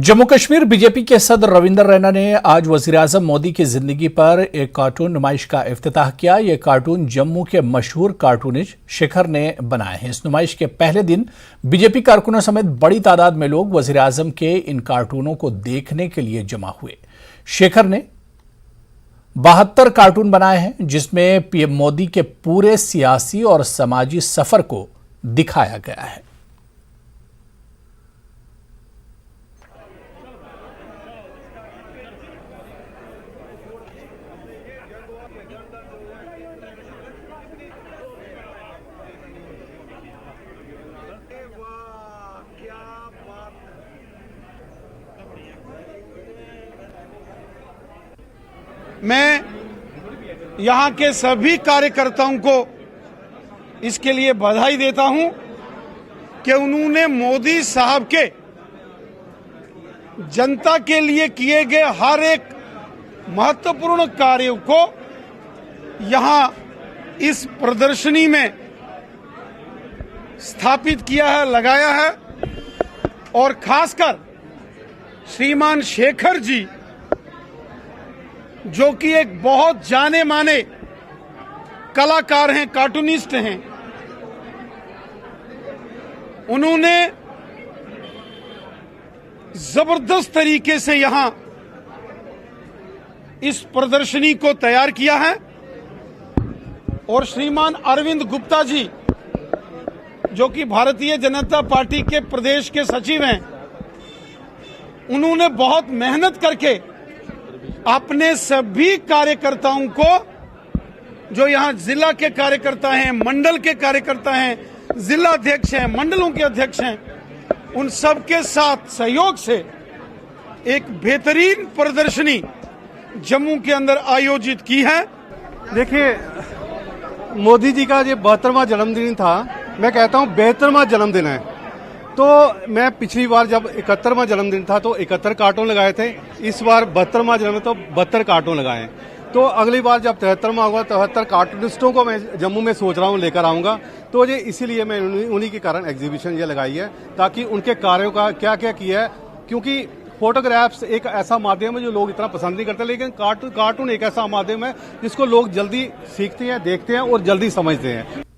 Jammu Kashmir BJP के सदर रविंदर रैना ने आज वजीर-ए-आजम मोदी की जिंदगी पर एक कार्टून नुमाइश का इफ्तिताह किया। यह कार्टून जम्मू के मशहूर कार्टूनिस्ट शेखर ने बनाए हैं। इस नुमाइश के पहले दिन बीजेपी कारकुनों समेत बड़ी तादाद में लोग वजीर-ए-आजम के इन कार्टूनों को देखने के लिए जमा हुए। शेखर ने 72 कार्टून बनाए हैं, जिसमें पीएम मोदी के पूरे सियासी और समाजी सफर को दिखाया गया है। मैं यहां के सभी कार्यकर्ताओं को इसके लिए बधाई देता हूं कि उन्होंने मोदी साहब के जनता के लिए किए गए हर एक महत्वपूर्ण कार्यों को यहां इस प्रदर्शनी में स्थापित किया है, लगाया है। और खासकर श्रीमान शेखर जी, जो कि एक बहुत जाने माने कलाकार हैं, कार्टूनिस्ट हैं, उन्होंने जबरदस्त तरीके से यहां इस प्रदर्शनी को तैयार किया है। और श्रीमान अरविंद गुप्ता जी, जो कि भारतीय जनता पार्टी के प्रदेश के सचिव हैं, उन्होंने बहुत मेहनत करके अपने सभी कार्यकर्ताओं को, जो यहाँ जिला के कार्यकर्ता हैं, मंडल के कार्यकर्ता हैं, जिला अध्यक्ष हैं, मंडलों के अध्यक्ष हैं, उन सबके साथ सहयोग से एक बेहतरीन प्रदर्शनी जम्मू के अंदर आयोजित की है। देखिए, मोदी जी का ये 72वां जन्मदिन था। मैं कहता हूँ 72वां जन्मदिन है। तो मैं पिछली बार जब 71वां जन्मदिन था तो 71 कार्टून लगाए थे। इस बार 72वां जन्मदिन तो 72 कार्टून लगाए। तो अगली बार जब 73वां होगा 73 कार्टूनिस्टों को मैं जम्मू में सोच रहा हूँ लेकर आऊंगा। तो ये इसीलिए मैं उन्हीं के कारण एग्जीबिशन ये लगाई है, ताकि उनके कार्यों का क्या क्या किया है। क्योंकि फोटोग्राफ्स एक ऐसा माध्यम है जो लोग इतना पसंद नहीं करते, लेकिन कार्टून एक ऐसा माध्यम है जिसको लोग जल्दी सीखते हैं, देखते हैं और जल्दी समझते हैं।